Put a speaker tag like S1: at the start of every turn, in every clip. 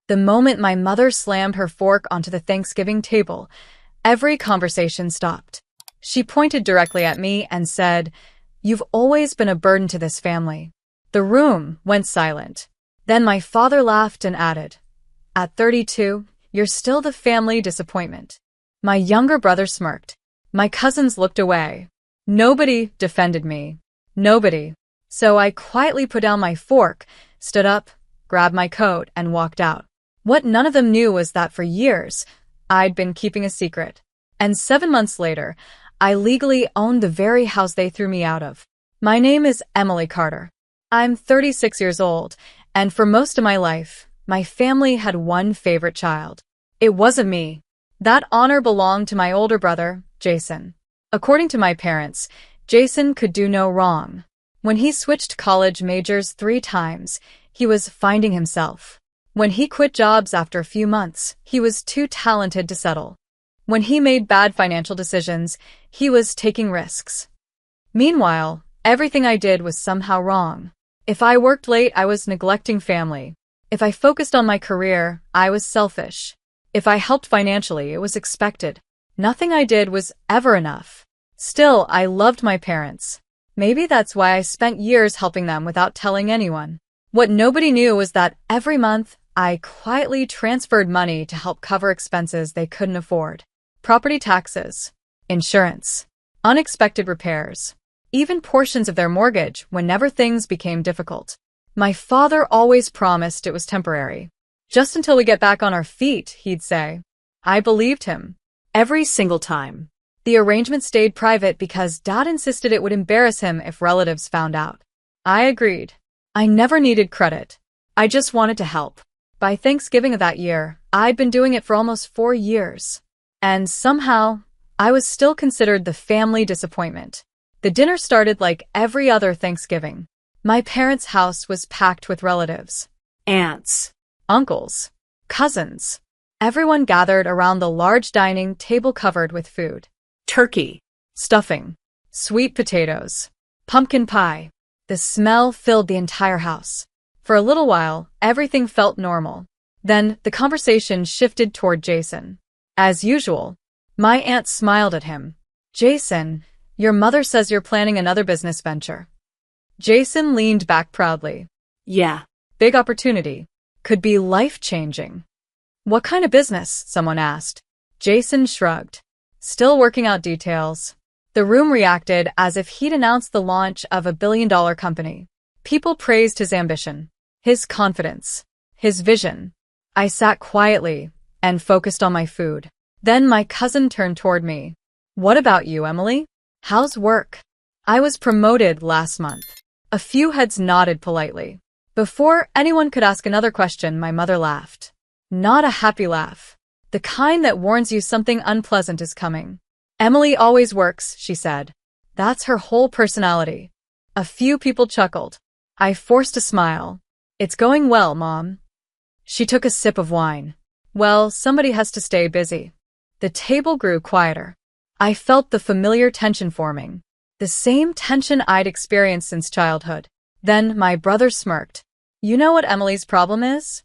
S1: The moment my mother slammed her fork onto the Thanksgiving table, every conversation stopped. She pointed directly at me and said, "You've always been a burden to this family." The room went silent. Then my father laughed and added, "At 32, you're still the family disappointment." My younger brother smirked. My cousins looked away. Nobody defended me. Nobody. So I quietly put down my fork, stood up, grabbed my coat, and walked out. What none of them knew was that for years, I'd been keeping a secret. And 7 months later, I legally owned the very house they threw me out of. My name is Emily Carter. I'm 36 years old, and for most of my life, my family had one favorite child. It wasn't me. That honor belonged to my older brother, Jason. According to my parents, Jason could do no wrong. When he switched college majors 3 times, he was finding himself. When he quit jobs after a few months, he was too talented to settle. When he made bad financial decisions, he was taking risks. Meanwhile, everything I did was somehow wrong. If I worked late, I was neglecting family. If I focused on my career, I was selfish. If I helped financially, it was expected. Nothing I did was ever enough. Still, I loved my parents. Maybe that's why I spent years helping them without telling anyone. What nobody knew was that every month, I quietly transferred money to help cover expenses they couldn't afford. Property taxes, insurance, unexpected repairs, even portions of their mortgage whenever things became difficult. My father always promised it was temporary. Just until we get back on our feet, he'd say. I believed him. Every single time. The arrangement stayed private because Dad insisted it would embarrass him if relatives found out. I agreed. I never needed credit. I just wanted to help. By Thanksgiving of that year, I'd been doing it for almost 4 years. And somehow, I was still considered the family disappointment. The dinner started like every other Thanksgiving. My parents' house was packed with relatives. Aunts, uncles, cousins. Everyone gathered around the large dining table covered with food. Turkey, stuffing, sweet potatoes, pumpkin pie. The smell filled the entire house. For a little while, everything felt normal. Then the conversation shifted toward Jason. As usual, my aunt smiled at him. Jason, your mother says you're planning another business venture. Jason leaned back proudly. Yeah. Big opportunity. Could be life-changing. What kind of business? Someone asked. Jason shrugged. Still working out details. The room reacted as if he'd announced the launch of a billion-dollar company. People praised his ambition, his confidence, his vision. I sat quietly and focused on my food. Then my cousin turned toward me. What about you, Emily? How's work? I was promoted last month. A few heads nodded politely. Before anyone could ask another question, my mother laughed. Not a happy laugh. The kind that warns you something unpleasant is coming. Emily always works, she said. That's her whole personality. A few people chuckled. I forced a smile. It's going well, Mom. She took a sip of wine. Well, somebody has to stay busy. The table grew quieter. I felt the familiar tension forming. The same tension I'd experienced since childhood. Then my brother smirked. You know what Emily's problem is?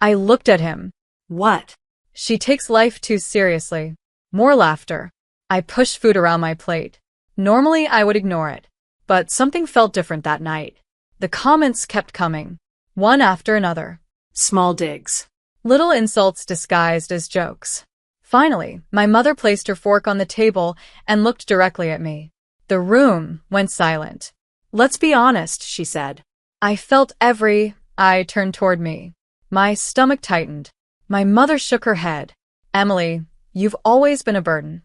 S1: I looked at him. What? She takes life too seriously. More laughter. I pushed food around my plate. Normally I would ignore it. But something felt different that night. The comments kept coming. One after another. Small digs. Little insults disguised as jokes. Finally, my mother placed her fork on the table and looked directly at me. The room went silent. Let's be honest, she said. I felt every eye turned toward me. My stomach tightened. My mother shook her head. Emily, you've always been a burden.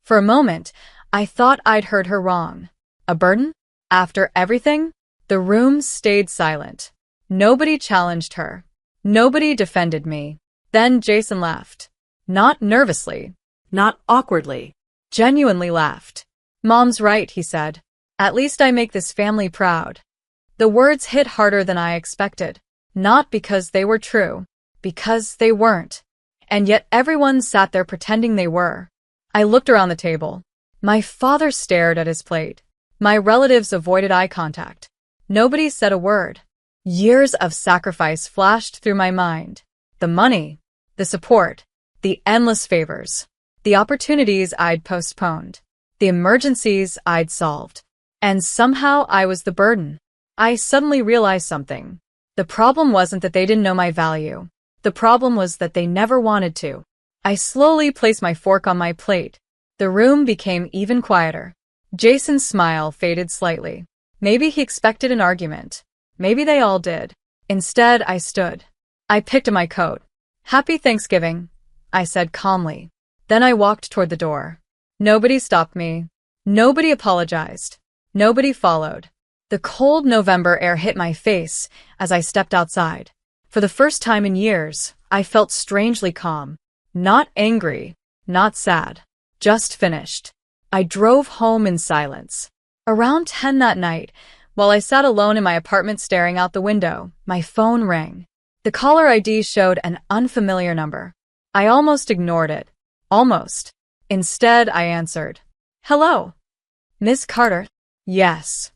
S1: For a moment, I thought I'd heard her wrong. A burden? After everything? The room stayed silent. Nobody challenged her. Nobody defended me. Then Jason laughed. Not nervously. Not awkwardly. Genuinely laughed. Mom's right, he said. At least I make this family proud. The words hit harder than I expected. Not because they were true. Because they weren't. And yet everyone sat there pretending they were. I looked around the table. My father stared at his plate. My relatives avoided eye contact. Nobody said a word. Years of sacrifice flashed through my mind. The money, the support, the endless favors, the opportunities I'd postponed, the emergencies I'd solved. And somehow I was the burden. I suddenly realized something. The problem wasn't that they didn't know my value. The problem was that they never wanted to. I slowly placed my fork on my plate. The room became even quieter. Jason's smile faded slightly. Maybe he expected an argument. Maybe they all did. Instead, I stood. I picked up my coat. "Happy Thanksgiving," I said calmly. Then I walked toward the door. Nobody stopped me. Nobody apologized. Nobody followed. The cold November air hit my face as I stepped outside. For the first time in years, I felt strangely calm. Not angry, not sad, just finished. I drove home in silence. Around 10 that night, while I sat alone in my apartment staring out the window, my phone rang. The caller ID showed an unfamiliar number. I almost ignored it. Almost. Instead, I answered. "Hello. Miss Carter?" "Yes.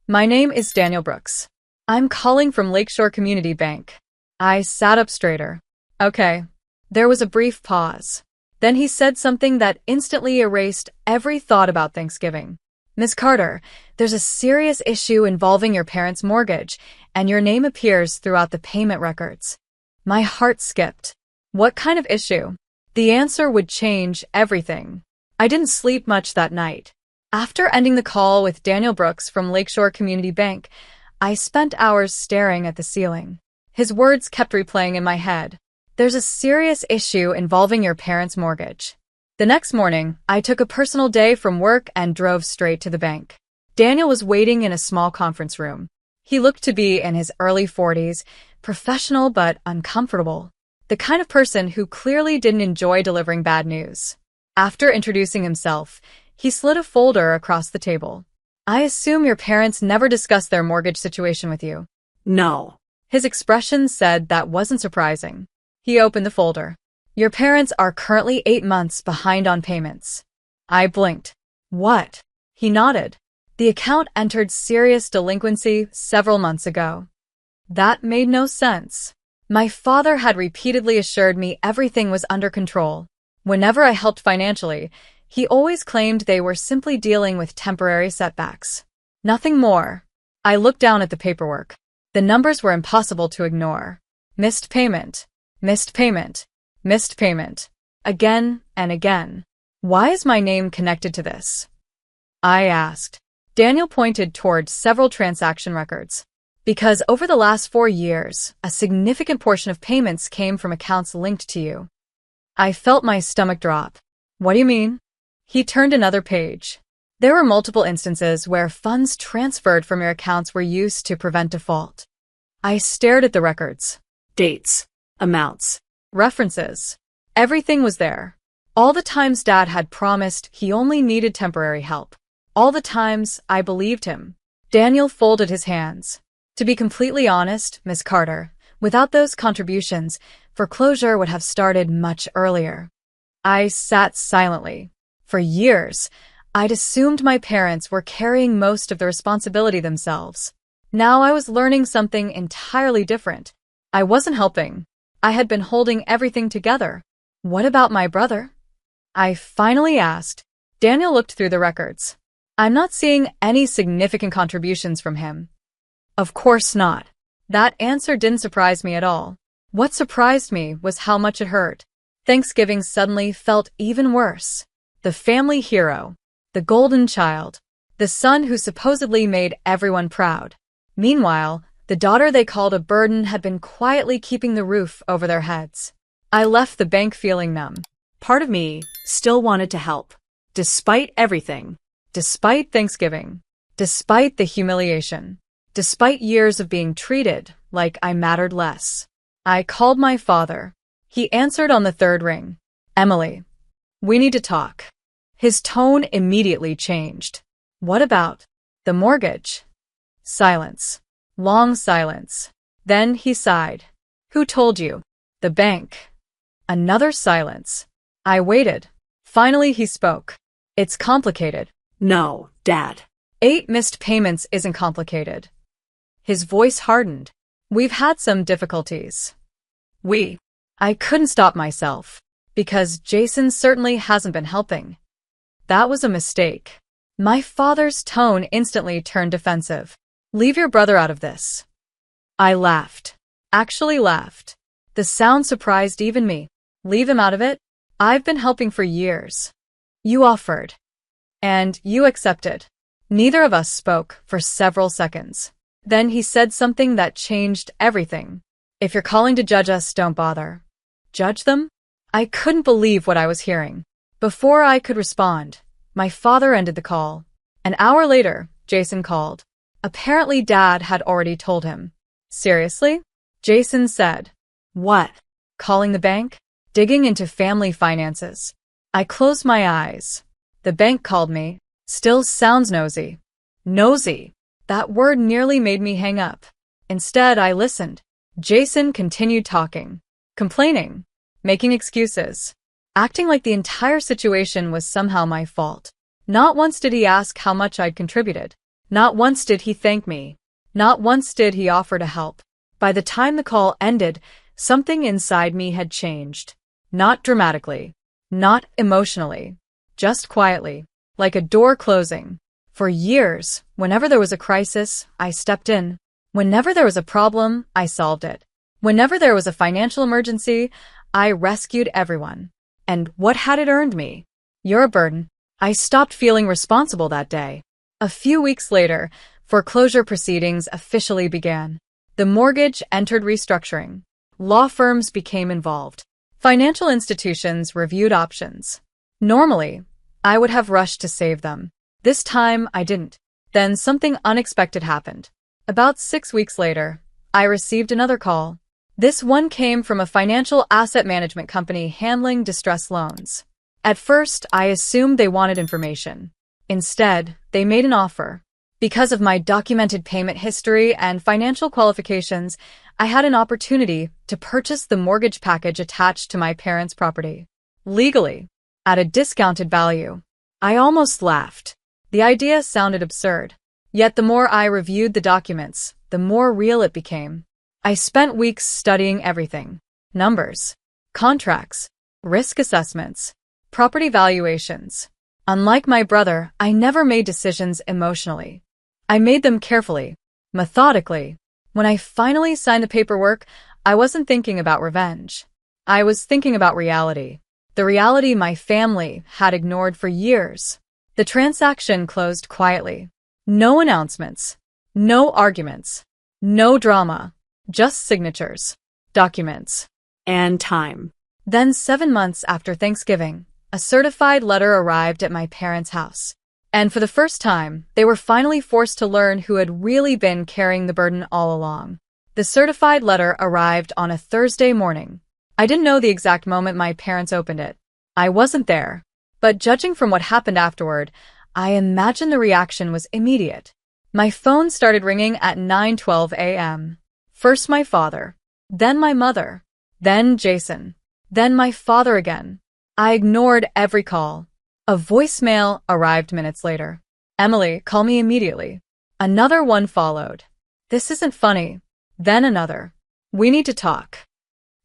S1: My name is Daniel Brooks. I'm calling from Lakeshore Community Bank." I sat up straighter. "Okay." There was a brief pause. Then he said something that instantly erased every thought about Thanksgiving. "Miss Carter, there's a serious issue involving your parents' mortgage, and your name appears throughout the payment records." My heart skipped. What kind of issue? The answer would change everything. I didn't sleep much that night. After ending the call with Daniel Brooks from Lakeshore Community Bank, I spent hours staring at the ceiling. His words kept replaying in my head. "There's a serious issue involving your parents' mortgage." The next morning, I took a personal day from work and drove straight to the bank. Daniel was waiting in a small conference room. He looked to be in his early 40s, professional but uncomfortable. The kind of person who clearly didn't enjoy delivering bad news. After introducing himself, he slid a folder across the table. "I assume your parents never discussed their mortgage situation with you."
S2: "No."
S1: His expression said that wasn't surprising. He opened the folder. "Your parents are currently 8 months behind on payments." I blinked. "What?" He nodded. "The account entered serious delinquency several months ago." That made no sense. My father had repeatedly assured me everything was under control. Whenever I helped financially, he always claimed they were simply dealing with temporary setbacks. Nothing more. I looked down at the paperwork. The numbers were impossible to ignore. Missed payment. Missed payment. Missed payment. Again and again. "Why is my name connected to this?" I asked. Daniel pointed toward several transaction records. "Because over the last 4 years, a significant portion of payments came from accounts linked to you." I felt my stomach drop. "What do you mean?" He turned another page. "There were multiple instances where funds transferred from your accounts were used to prevent default." I stared at the records.
S2: "Dates. Amounts.
S1: References. Everything was there. All the times Dad had promised he only needed temporary help. All the times I believed him." Daniel folded his hands. "To be completely honest, Miss Carter, without those contributions, foreclosure would have started much earlier." I sat silently. For years, I'd assumed my parents were carrying most of the responsibility themselves. Now I was learning something entirely different. I wasn't helping. I had been holding everything together. "What about my brother?" I finally asked. Daniel looked through the records. "I'm not seeing any significant contributions from him." Of course not. That answer didn't surprise me at all. What surprised me was how much it hurt. Thanksgiving suddenly felt even worse. The family hero. The golden child. The son who supposedly made everyone proud. Meanwhile, the daughter they called a burden had been quietly keeping the roof over their heads. I left the bank feeling numb.
S2: Part of me still wanted to help, despite everything.
S1: Despite Thanksgiving. Despite the humiliation. Despite years of being treated like I mattered less. I called my father. He answered on the third ring. "Emily, we need to talk." His tone immediately changed. "What about?" "The mortgage." Silence. Long silence. Then he sighed. "Who told you?" "The bank." Another silence. I waited. Finally he spoke. "It's complicated."
S2: "No, Dad."
S1: 8 missed payments isn't complicated." His voice hardened. "We've had some difficulties." "We." I couldn't stop myself, because Jason certainly hasn't been helping. That was a mistake. My father's tone instantly turned defensive. Leave your brother out of this. I laughed. Actually laughed. The sound surprised even me. Leave him out of it? I've been helping for years. You offered. And you accepted. Neither of us spoke for several seconds. Then he said something that changed everything. If you're calling to judge us, don't bother. Judge them? I couldn't believe what I was hearing. Before I could respond, my father ended the call. An hour later, Jason called. Apparently Dad had already told him. Seriously? Jason said.
S2: What?
S1: Calling the bank? Digging into family finances. I closed my eyes. The bank called me. Still sounds nosy. Nosy. That word nearly made me hang up. Instead, I listened. Jason continued talking. Complaining. Making excuses. Acting like the entire situation was somehow my fault. Not once did he ask how much I'd contributed. Not once did he thank me. Not once did he offer to help. By the time the call ended, something inside me had changed. Not dramatically. Not emotionally. Just quietly. Like a door closing. For years, whenever there was a crisis, I stepped in. Whenever there was a problem, I solved it. Whenever there was a financial emergency, I rescued everyone. And what had it earned me? You're a burden. I stopped feeling responsible that day. A few weeks later, foreclosure proceedings officially began. The mortgage entered restructuring. Law firms became involved. Financial institutions reviewed options. Normally, I would have rushed to save them. This time, I didn't. Then something unexpected happened. About 6 weeks later, I received another call. This one came from a financial asset management company handling distress loans. At first, I assumed they wanted information. Instead, they made an offer. Because of my documented payment history and financial qualifications, I had an opportunity to purchase the mortgage package attached to my parents' property. Legally. At a discounted value. I almost laughed. The idea sounded absurd. Yet the more I reviewed the documents, the more real it became. I spent weeks studying everything. Numbers. Contracts. Risk assessments. Property valuations. Unlike my brother, I never made decisions emotionally. I made them carefully. Methodically. When I finally signed the paperwork, I wasn't thinking about revenge. I was thinking about reality. The reality my family had ignored for years. The transaction closed quietly. No announcements. No arguments. No drama. Just signatures. Documents.
S2: And time.
S1: Then 7 months after Thanksgiving, a certified letter arrived at my parents' house. And for the first time, they were finally forced to learn who had really been carrying the burden all along. The certified letter arrived on a Thursday morning. I didn't know the exact moment my parents opened it. I wasn't there. But judging from what happened afterward, I imagine the reaction was immediate. My phone started ringing at 9:12 a.m. First my father, then my mother, then Jason, then my father again. I ignored every call. A voicemail arrived minutes later. Emily, call me immediately. Another one followed. This isn't funny. Then another. We need to talk.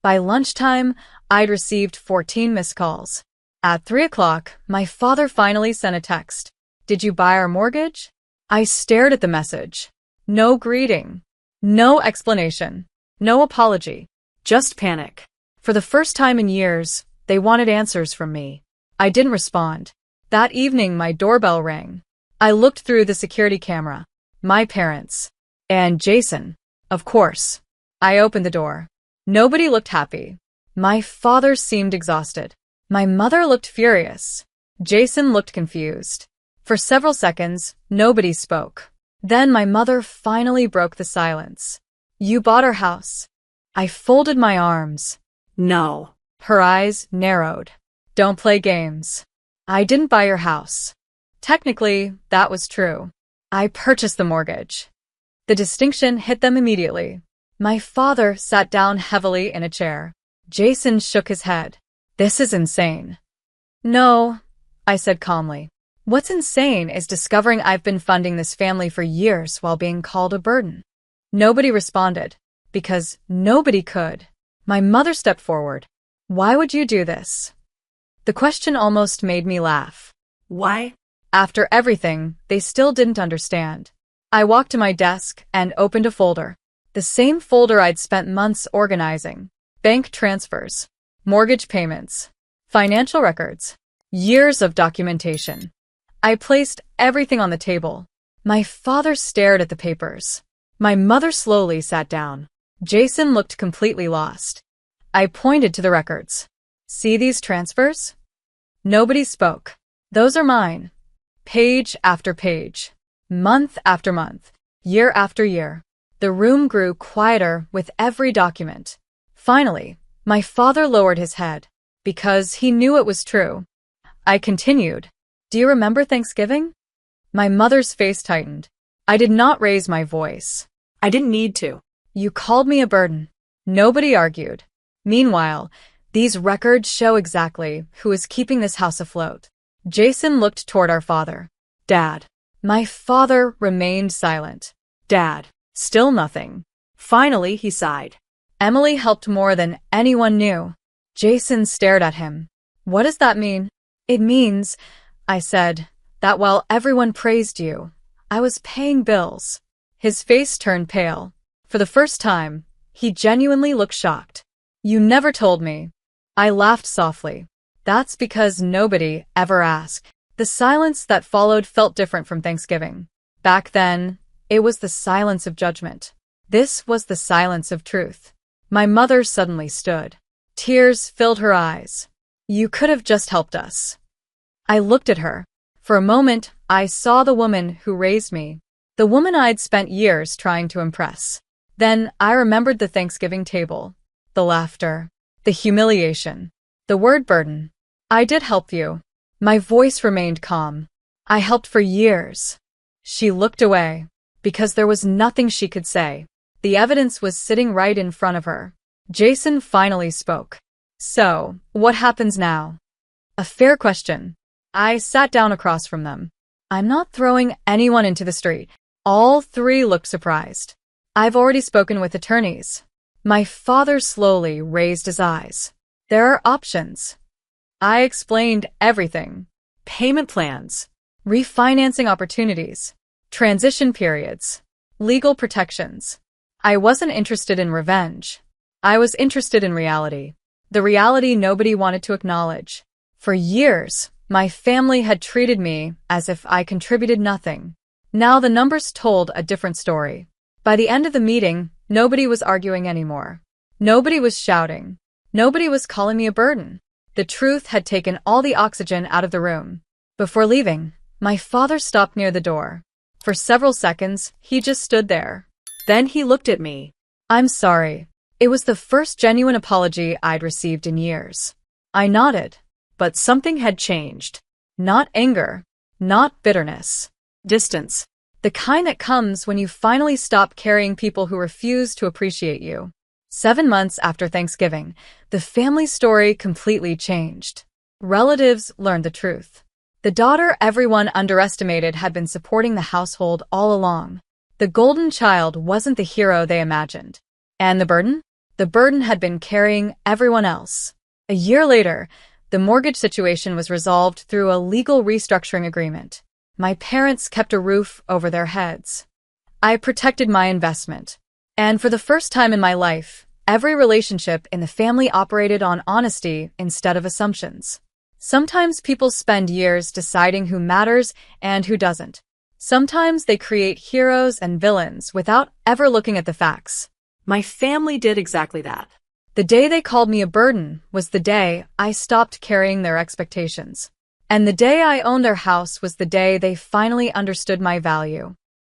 S1: By lunchtime, I'd received 14 missed calls. At 3 o'clock, my father finally sent a text. Did you buy our mortgage? I stared at the message. No greeting. No explanation. No apology. Just panic. For the first time in years, they wanted answers from me. I didn't respond. That evening, my doorbell rang. I looked through the security camera. My parents. And Jason. Of course. I opened the door. Nobody looked happy. My father seemed exhausted. My mother looked furious. Jason looked confused. For several seconds, nobody spoke. Then my mother finally broke the silence. You bought our house. I folded my arms.
S2: No.
S1: Her eyes narrowed. Don't play games. I didn't buy your house. Technically, that was true. I purchased the mortgage. The distinction hit them immediately. My father sat down heavily in a chair. Jason shook his head. This is insane. No, I said calmly. What's insane is discovering I've been funding this family for years while being called a burden. Nobody responded, because nobody could. My mother stepped forward. Why would you do this? The question almost made me laugh.
S2: Why?
S1: After everything, they still didn't understand. I walked to my desk and opened a folder. The same folder I'd spent months organizing. Bank transfers, mortgage payments, financial records, years of documentation. I placed everything on the table. My father stared at the papers. My mother slowly sat down. Jason looked completely lost. I pointed to the records. See these transfers? Nobody spoke. Those are mine. Page after page. Month after month. Year after year. The room grew quieter with every document. Finally, my father lowered his head, because he knew it was true. I continued. Do you remember Thanksgiving? My mother's face tightened. I did not raise my voice.
S2: I didn't need to.
S1: You called me a burden. Nobody argued. Meanwhile, these records show exactly who is keeping this house afloat. Jason looked toward our father.
S2: Dad.
S1: My father remained silent.
S2: Dad. Still nothing. Finally, he sighed.
S1: Emily helped more than anyone knew. Jason stared at him. What does that mean? It means, I said, that while everyone praised you, I was paying bills. His face turned pale. For the first time, he genuinely looked shocked. You never told me. I laughed softly. That's because nobody ever asked. The silence that followed felt different from Thanksgiving. Back then, it was the silence of judgment. This was the silence of truth. My mother suddenly stood. Tears filled her eyes. You could have just helped us. I looked at her. For a moment, I saw the woman who raised me, the woman I'd spent years trying to impress. Then I remembered the Thanksgiving table, the laughter, the humiliation, the word burden. I did help you. My voice remained calm. I helped for years. She looked away, because there was nothing she could say. The evidence was sitting right in front of her. Jason finally spoke. So, what happens now? A fair question. I sat down across from them. I'm not throwing anyone into the street. All three looked surprised. I've already spoken with attorneys. My father slowly raised his eyes. There are options. I explained everything. Payment plans, refinancing opportunities, transition periods, legal protections. I wasn't interested in revenge. I was interested in reality. The reality nobody wanted to acknowledge. For years, my family had treated me as if I contributed nothing. Now the numbers told a different story. By the end of the meeting, nobody was arguing anymore. Nobody was shouting. Nobody was calling me a burden. The truth had taken all the oxygen out of the room. Before leaving, my father stopped near the door. For several seconds, he just stood there. Then he looked at me. I'm sorry. It was the first genuine apology I'd received in years. I nodded, but something had changed. Not anger, not bitterness. Distance. The kind that comes when you finally stop carrying people who refuse to appreciate you. 7 months after Thanksgiving, the family story completely changed. Relatives learned the truth. The daughter everyone underestimated had been supporting the household all along. The golden child wasn't the hero they imagined. And the burden? The burden had been carrying everyone else. A year later, the mortgage situation was resolved through a legal restructuring agreement. My parents kept a roof over their heads. I protected my investment. And for the first time in my life, every relationship in the family operated on honesty instead of assumptions. Sometimes people spend years deciding who matters and who doesn't. Sometimes they create heroes and villains without ever looking at the facts.
S2: My family did exactly that.
S1: The day they called me a burden was the day I stopped carrying their expectations. And the day I owned their house was the day they finally understood my value.